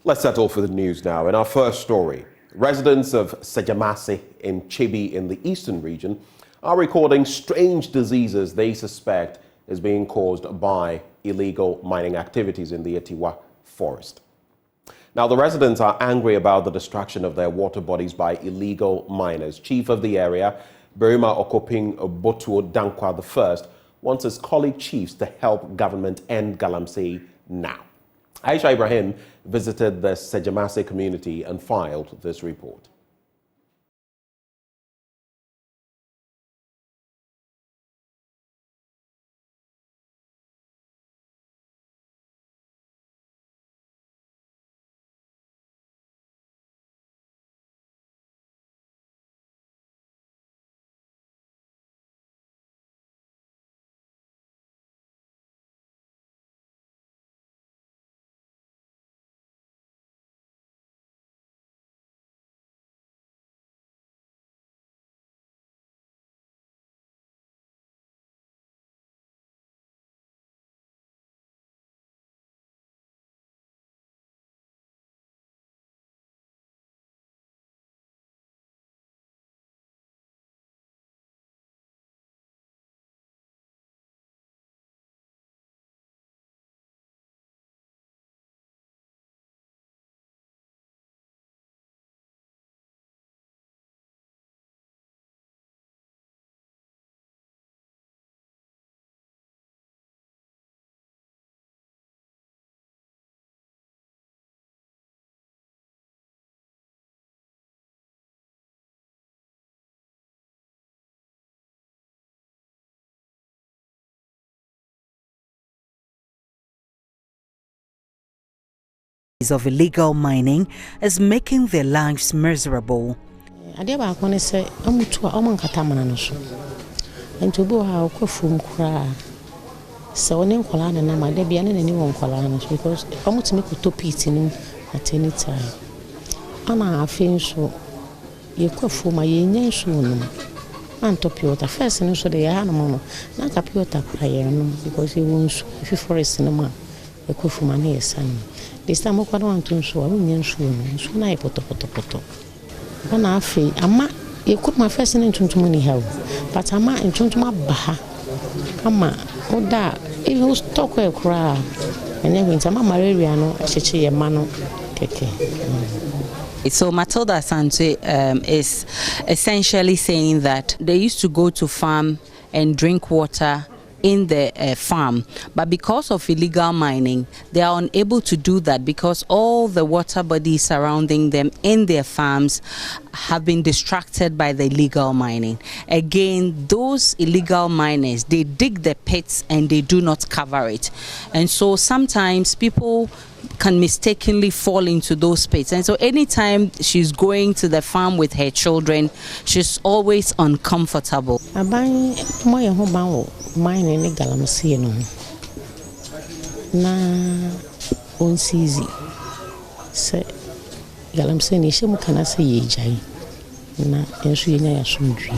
Let's set off with the news now. In our first story, residents of Segyemase in Chibi in the eastern region are recording strange diseases they suspect is being caused by illegal mining activities in the Etiwa forest. Now, the residents are angry about the destruction of their water bodies by illegal miners. Chief of the area, Berima Okoping Botuo Dankwa I, wants his colleague chiefs to help government end Galamsey now. Aisha Ibrahim visited the Segyemase community and filed this report. Of illegal mining is making their lives miserable. Ade ba ko ne se amutu a omo nkata mana no so enti obi ha okofum kura se oni nkola na ma de bia ne ni won nkola no because omutumi ko topit ni at any time ana afin so ye kofum a ye nya nso no an topiota first no so de ya no mo na kapiota kura ye no because e won so if forest no ma e kofum na ye san this time ko na antun so a nya nso no so na e poto na afi ama e could my first in tuntum ni have but ama in tuntum abaha ama oda if you stock e kra and then when ama malaria no cheche ye ma no keke. So Matilda Sante is essentially saying that they used to go to farm and drink water in the farm, but because of illegal mining they are unable to do that because all the water bodies surrounding them in their farms have been distracted by the illegal mining. Again, those illegal miners, they dig the pits and they do not cover it, and so sometimes people can mistakenly fall into those pits, and so anytime she's going to the farm with her children, she's always uncomfortable. Mine ni Galamsey no na on season se Galamsey ni shemu kana se ye jai na enso ye nya ya sumdwi.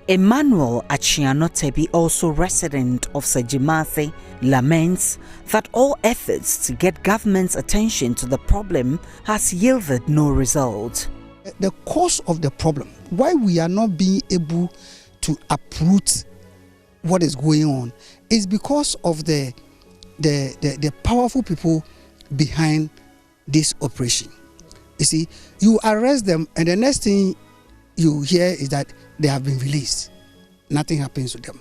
Emmanuel Achianotebi, also resident of Segyemase, laments that all efforts to get government's attention to the problem has yielded no result. The cause of the problem, why we are not being able to uproot what is going on, is because of the powerful people behind this operation. You see, you arrest them and the next thing you hear is that they have been released. Nothing happens to them.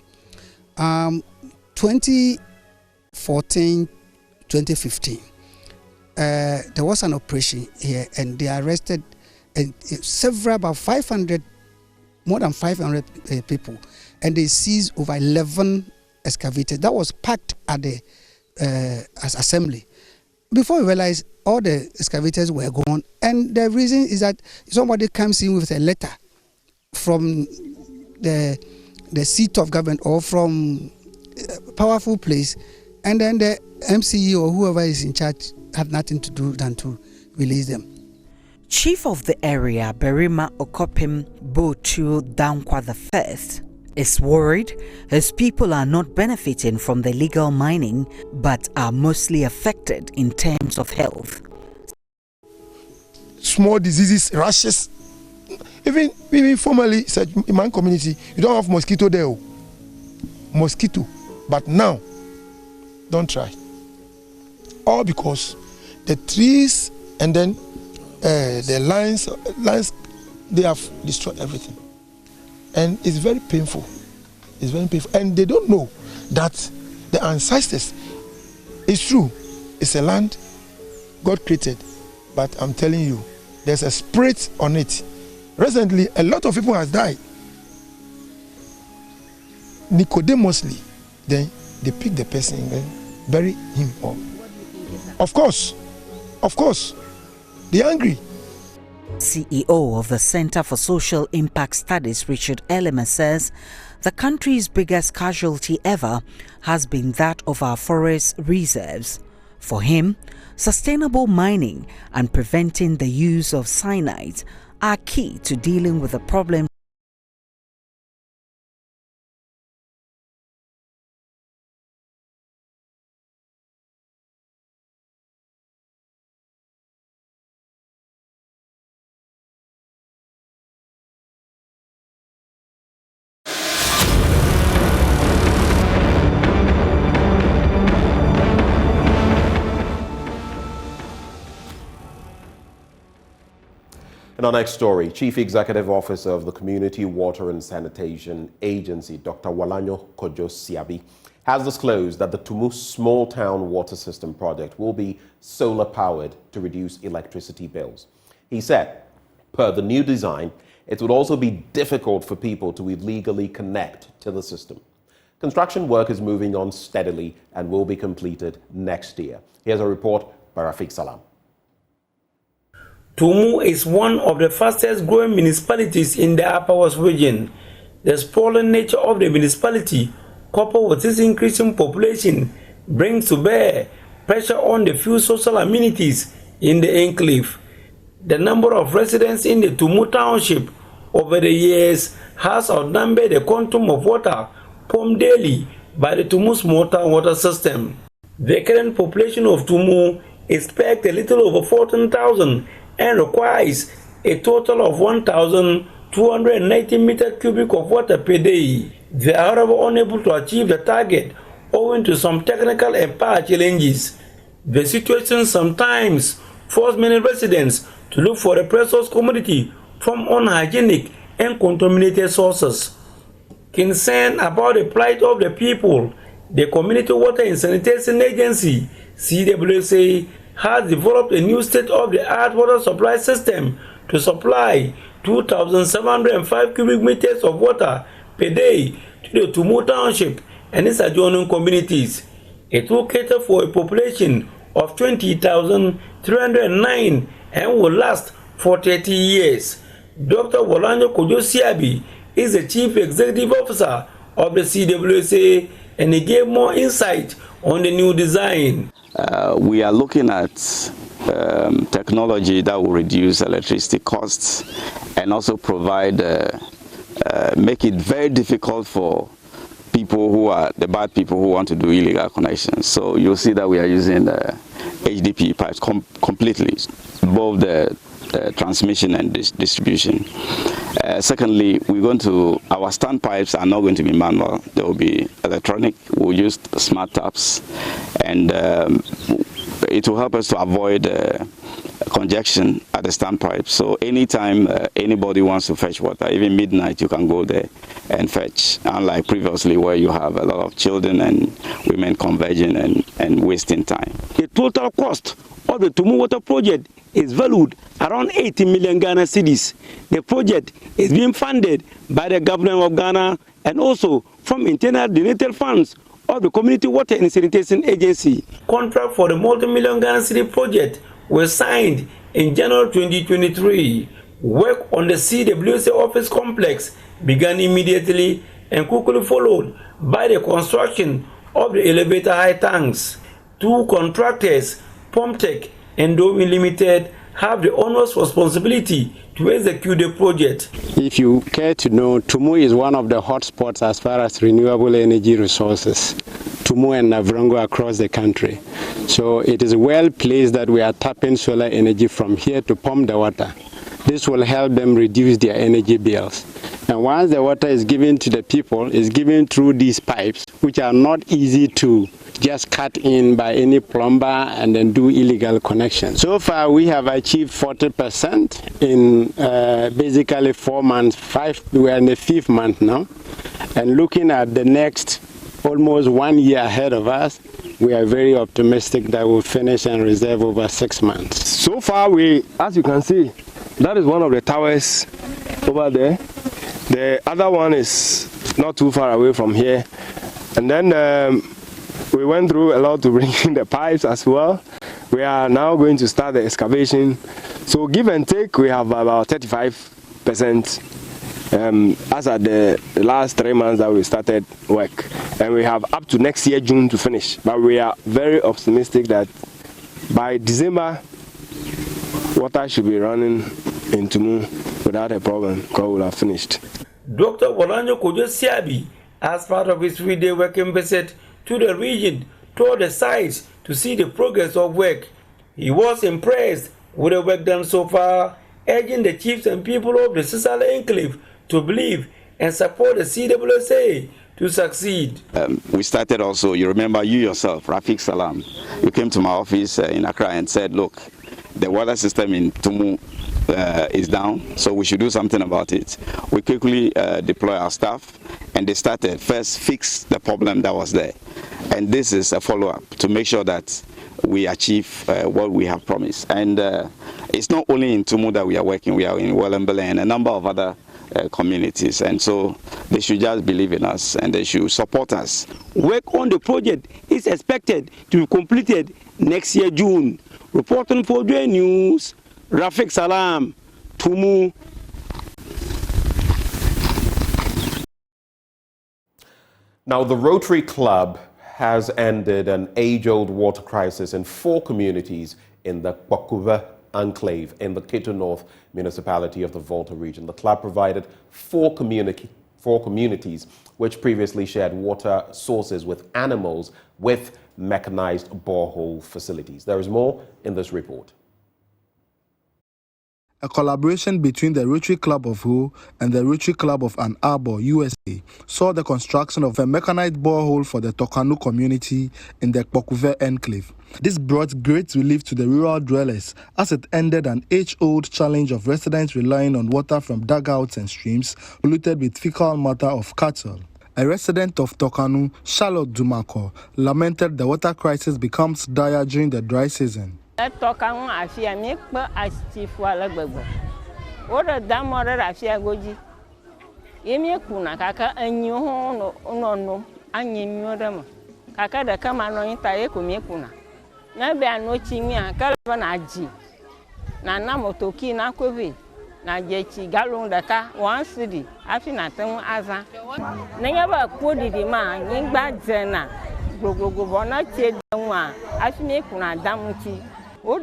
2014, 2015, there was an operation here and they arrested about 500, more than 500 people, and they seized over 11 excavators. That was packed at the assembly. Before we realized all the excavators were gone, and the reason is that somebody comes in with a letter from the seat of government or from a powerful place, and then the MCE or whoever is in charge had nothing to do than to release them. Chief of the area, Berima Okoping Botuo Dankwa I, is worried his people are not benefiting from the illegal mining but are mostly affected in terms of health. Small diseases, rashes. Even formerly in my community, you don't have mosquito there. Mosquito. But now, don't try. All because the trees and then the lines, they have destroyed everything. And it's very painful. It's very painful. And they don't know that the ancestors, it's true, it's a land God created. But I'm telling you, there's a spirit on it. Recently, a lot of people has died. Nicodemously, then they pick the person and bury him up. Of course, they're angry. CEO of the Center for Social Impact Studies, Richard Elema, says the country's biggest casualty ever has been that of our forest reserves. For him, sustainable mining and preventing the use of cyanide are key to dealing with the problem. In our next story, Chief Executive Officer of the Community Water and Sanitation Agency, Dr. Walanyo Kojo-Siabi, has disclosed that the Tumu Small Town Water System project will be solar-powered to reduce electricity bills. He said, per the new design, it would also be difficult for people to illegally connect to the system. Construction work is moving on steadily and will be completed next year. Here's a report by Rafiq Salam. Tumu is one of the fastest growing municipalities in the Upper West region. The sprawling nature of the municipality, coupled with its increasing population, brings to bear pressure on the few social amenities in the enclave. The number of residents in the Tumu township over the years has outnumbered the quantum of water pumped daily by the Tumu Small Town Water System. The current population of Tumu is pegged a little over 14,000 and requires a total of 1,290 meters cubic of water per day. They are however unable to achieve the target owing to some technical and power challenges. The situation sometimes forces many residents to look for a precious commodity from unhygienic and contaminated sources. Concerned about the plight of the people, the Community Water and Sanitation Agency, CWSA, has developed a new state-of-the-art water supply system to supply 2,705 cubic meters of water per day to the Tumu Township and its adjoining communities. It will cater for a population of 20,309 and will last for 30 years. Dr. Walanyo Kojo-Siabi is the Chief Executive Officer of the CWSA, and he gave more insight on the new design. We are looking at technology that will reduce electricity costs and also provide, make it very difficult for people who are the bad people who want to do illegal connections. So you'll see that we are using HDPE pipes completely, both the transmission and distribution. Secondly, our standpipes are not going to be manual. They will be electronic. We'll use smart taps, and it will help us to avoid congestion at the standpipe. So anytime anybody wants to fetch water, even midnight, you can go there and fetch, unlike previously where you have a lot of children and women converging and wasting time. The total cost of the Tumu Water Project is valued around 80 million Ghana cedis. The project is being funded by the government of Ghana and also from internal donated funds of the Community Water and Sanitation Agency. Contract for the multi-million Ghana cedi project was signed in January 2023. Work on the CWSA office complex began immediately and quickly followed by the construction of the elevator high tanks. Two contractors, Pomtech and Domi Limited, have the onerous responsibility to execute the project. If you care to know, Tumu is one of the hotspots as far as renewable energy resources. Tumu and Navrongo across the country. So it is well placed that we are tapping solar energy from here to pump the water. This will help them reduce their energy bills. And once the water is given to the people, it's given through these pipes, which are not easy to just cut in by any plumber and then do illegal connections. So far, we have achieved 40% in basically 4 months. We are in the 5th month now. And looking at the next almost 1 year ahead of us, we are very optimistic that we'll finish and reserve over 6 months. So far, as you can see, that is one of the towers over there. The other one is not too far away from here. And then we went through a lot to bring in the pipes as well. We are now going to start the excavation. So give and take, we have about 35% as at the last 3 months that we started work. And we have up to next year, June, to finish. But we are very optimistic that by December, water should be running in Tumu without a problem, because we'll have finished. Dr. Walanjo Kojo Siabi, as part of his 3-day working visit to the region, toured the sites to see the progress of work. He was impressed with the work done so far, urging the chiefs and people of the Sisala Enclave to believe and support the CWSA to succeed. We started also, you remember you yourself, Rafiq Salam, you came to my office in Accra and said, look, the water system in Tumu is down, so we should do something about it. We quickly deploy our staff, and they started first fix the problem that was there. And this is a follow-up to make sure that we achieve what we have promised. And it's not only in Tumu that we are working, we are in Wellambele and a number of other communities. And so they should just believe in us and they should support us. Work on the project is expected to be completed next year, June. Reporting for J News, Rafiq Salam, Tumu. Now, the Rotary Club has ended an age-old water crisis in 4 communities in the Akakpo enclave in the Keto North municipality of the Volta region. The club provided 4 communities which previously shared water sources with animals with mechanized borehole facilities. There is more in this report. A collaboration between the Rotary Club of Ho and the Rotary Club of Ann Arbor, USA, saw the construction of a mechanized borehole for the Tokanu community in the Akakpo enclave. This brought great relief to the rural dwellers as it ended an age-old challenge of residents relying on water from dugouts and streams polluted with fecal matter of cattle. A resident of Tokanu, Charlotte Dumako, lamented the water crisis becomes dire during the dry season. Tokanu afia mi pe asifu alagbegbe. Ora damore afia goji. Yemi kuna kaka anyu ho no anyemio dem. Kaka de kama no yita ye komi kuna. Na be anochi mi akala na aji. Na na motoki na kobi. Na jechi galon daka 1 cedi afi na tem aza. Na yaba kodidi ma ngba dzena. Gogogo bona tie denwa afi mi kuna damuti. The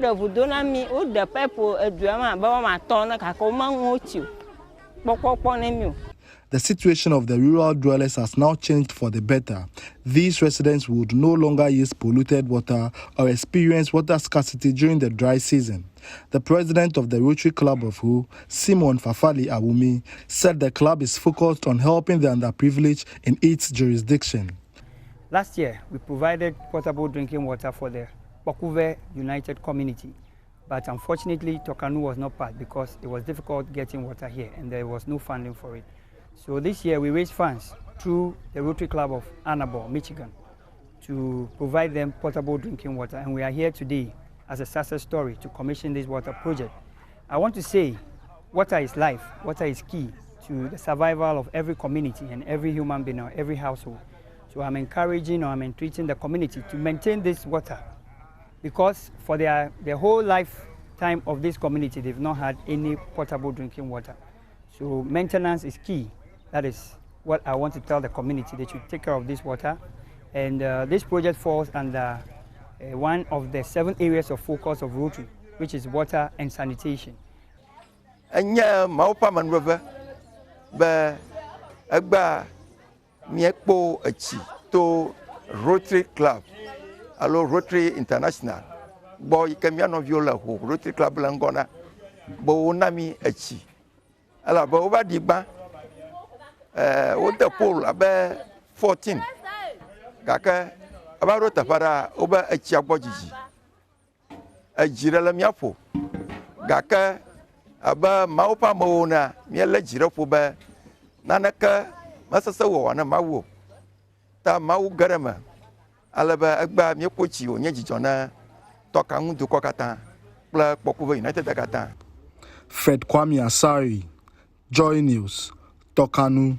situation of the rural dwellers has now changed for the better. These residents would no longer use polluted water or experience water scarcity during the dry season. The president of the Rotary Club of Ho, Simon Fafali Awumi, said the club is focused on helping the underprivileged in its jurisdiction. Last year, we provided potable drinking water for the Akakpo United Community, but unfortunately Tokanu was not part because it was difficult getting water here and there was no funding for it. So this year we raised funds through the Rotary Club of Ann Arbor, Michigan, to provide them potable drinking water, and we are here today as a success story to commission this water project. I want to say water is life, water is key to the survival of every community and every human being or every household. So I'm encouraging or I'm entreating the community to maintain this water, because for their whole lifetime of this community, they've not had any potable drinking water. So maintenance is key. That is what I want to tell the community. They should take care of this water. And this project falls under one of the 7 areas of focus of Rotary, which is water and sanitation. Anya maupa manrover ba agba miekpo achi to Rotary Club alo Rotary International bo ikemia no viola ho Rotary Club langona bo nami achi ala bo ba digba o de pool abe 14 kaka aba rota para oba achi agbojiji ajira la miapo gaka aba maupa mauna miela jira po ba nanaka masasa wo na mawo ta mawu garama alaba agba miekochi onye jijona toka ndu kokata pla Pokuve United Kata. Fred Kwame Asari, Joy News, Tokanu.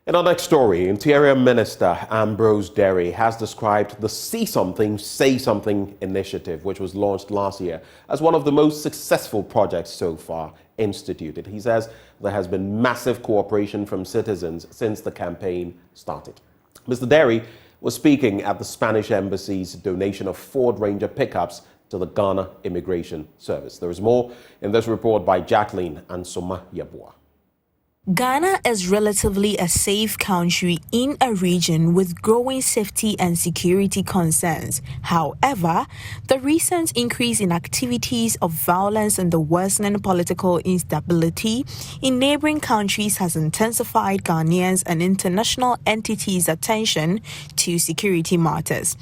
In our next story, Interior Minister Ambrose Derry has described the See Something, Say Something initiative, which was launched last year, as one of the most successful projects so far instituted. He says there has been massive cooperation from citizens since the campaign started. Mr. Derry was speaking at the Spanish Embassy's donation of Ford Ranger pickups to the Ghana Immigration Service. There is more in this report by Jacqueline Ansoma Yabua. Ghana is relatively a safe country in a region with growing safety and security concerns. However, the recent increase in activities of violence and the worsening political instability in neighboring countries has intensified Ghanaians and international entities' attention to security matters.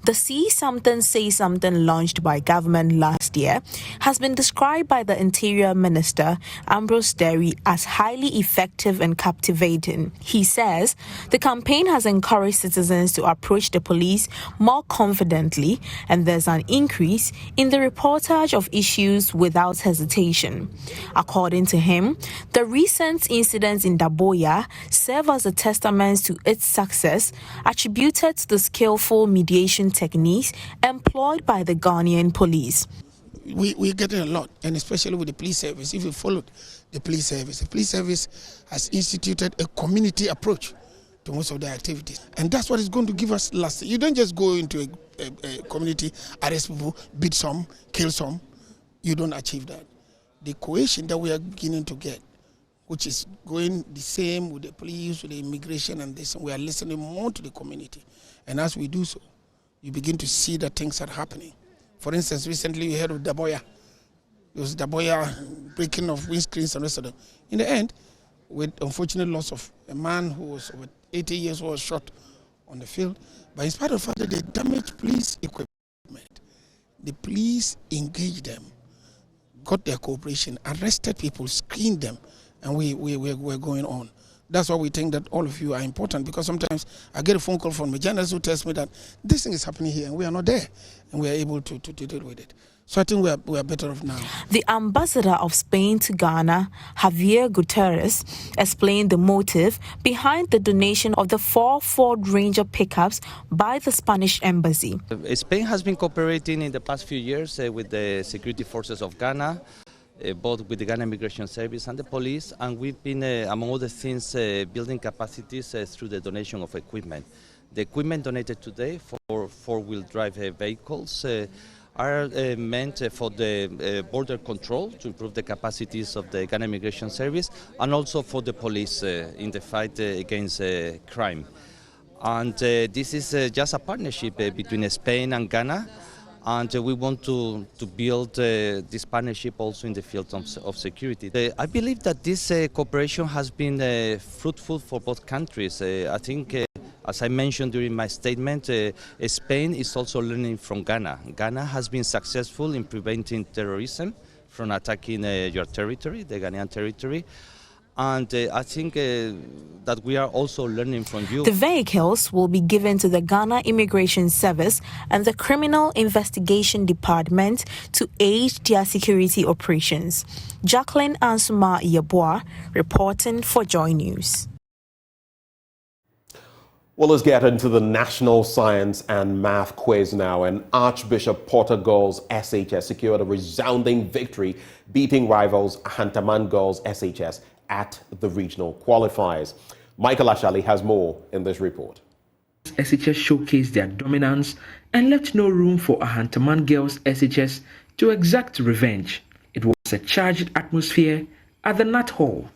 The See Something, Say Something launched by government last year has been described by the Interior Minister Ambrose Derry as highly effective and captivating. He says the campaign has encouraged citizens to approach the police more confidently, and there's an increase in the reportage of issues without hesitation. According to him, the recent incidents in Daboya serve as a testament to its success, attributed to the skillful mediation techniques employed by the Ghanaian police. We're getting a lot, and especially with the police service. If you followed the police service has instituted a community approach to most of their activities. And that's what is going to give us last. You don't just go into a community, arrest people, beat some, kill some. You don't achieve that. The cohesion that we are beginning to get, which is going the same with the police, with the immigration and this, we are listening more to the community. And as we do so, you begin to see that things are happening. For instance, recently we heard of Daboya. It was Daboya breaking of windscreens and the rest of them. In the end, with unfortunate loss of a man who was over 80 years old shot on the field. But in spite of the fact that they damaged police equipment, the police engaged them, got their cooperation, arrested people, screened them, and we're going on. That's why we think that all of you are important, because sometimes I get a phone call from a journalist who tells me that this thing is happening here and we are not there, and we are able to deal with it. So I think we are better off now. The ambassador of Spain to Ghana, Javier Gutierrez, explained the motive behind the donation of the 4 Ford Ranger pickups by the Spanish embassy. Spain has been cooperating in the past few years with the security forces of Ghana, both with the Ghana Immigration Service and the police, and we've been, among other things, building capacities through the donation of equipment. The equipment donated today for four-wheel drive vehicles are meant for the border control to improve the capacities of the Ghana Immigration Service, and also for the police in the fight against crime. And this is just a partnership between Spain and Ghana, and we want to build this partnership also in the field of security. I believe that this cooperation has been fruitful for both countries. I think, as I mentioned during my statement, Spain is also learning from Ghana. Ghana has been successful in preventing terrorism from attacking your territory, the Ghanaian territory. And I think that we are also learning from you. The vehicles will be given to the Ghana Immigration Service and the Criminal Investigation Department to aid their security operations. Jacqueline Ansuma Yabua, reporting for Joy News. Well, let's get into the National Science and Math Quiz now. And Archbishop Porter Girls SHS secured a resounding victory, beating rivals Hantaman Girls SHS at the regional qualifiers. Michael Ashali has more in this report. SHS showcased their dominance and left no room for Ahantaman Girls SHS to exact revenge. It was a charged atmosphere at the Nat Hall.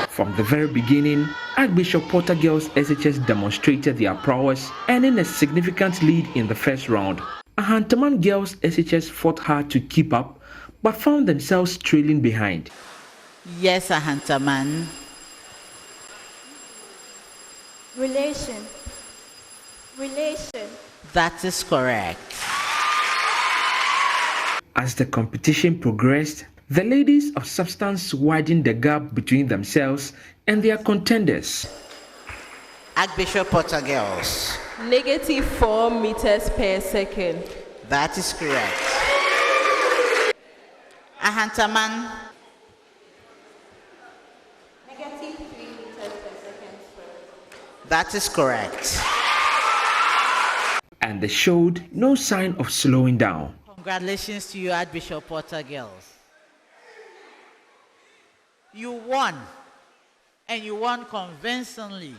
From the very beginning, Archbishop Potter Girls SHS demonstrated their prowess, earning a significant lead in the first round. Ahantaman Girls SHS fought hard to keep up, but found themselves trailing behind. Yes, Ahantaman. Relation. That is correct. As the competition progressed, the ladies of substance widened the gap between themselves and their contenders. Archbishop Potter Girls. -4 meters per second. That is correct. Ahantaman. -3 meters per second. That is correct. And they showed no sign of slowing down. Congratulations to you, Archbishop Potter Girls. You won, and you won convincingly.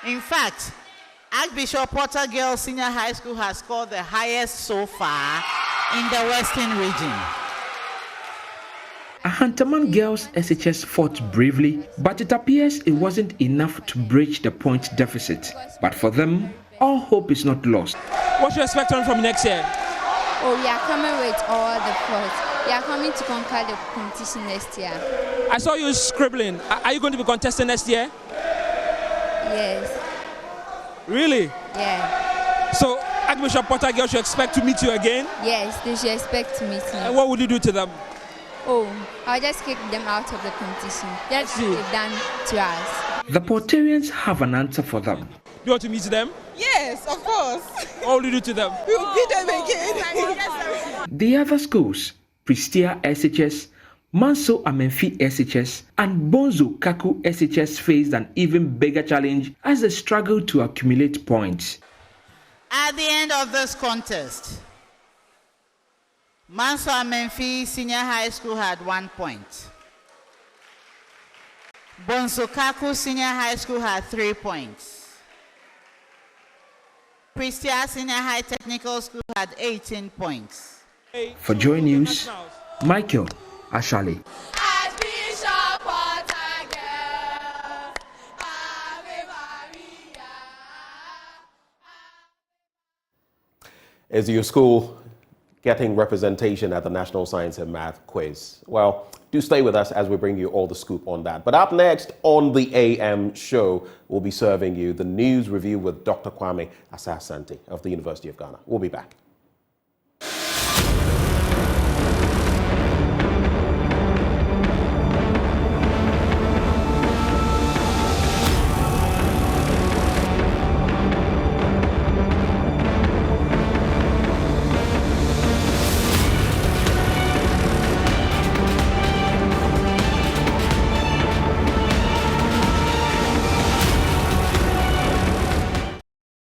In fact, Archbishop Potter Girls Senior High School has scored the highest so far in the Western region. Ahantaman Girls SHS fought bravely, but it appears it wasn't enough to bridge the point deficit. But for them, all hope is not lost. What do you expect from next year? Oh, we are coming with all the force. We are coming to conquer the competition next year. I saw you scribbling. Are you going to be contesting next year? Yes. Really? Yeah. So Archbishop Potter Girls should expect to meet you again? Yes, they should expect to meet me. And what would you do to them? Oh, I'll just kick them out of the competition. That's what they've done to us. The Portarians have an answer for them. Do you want to meet them? Yes, of course. What will you do to them? We will beat them again. The other schools, Prestia SHS, Manso Amenfi SHS, and Bonzo Kaku SHS faced an even bigger challenge as they struggled to accumulate points. At the end of this contest, Manso Amenfi Senior High School had 1 point. Bonzo Kaku Senior High School had 3 points. Prestia Senior High Technical School had 18 points. For Joy News, Michael Ashali. Is your school getting representation at the National Science and Math Quiz? Well, do stay with us as we bring you all the scoop on that. But up next on the AM show, we'll be serving you the news review with Dr. Kwame Asah-Asante of the University of Ghana. We'll be back.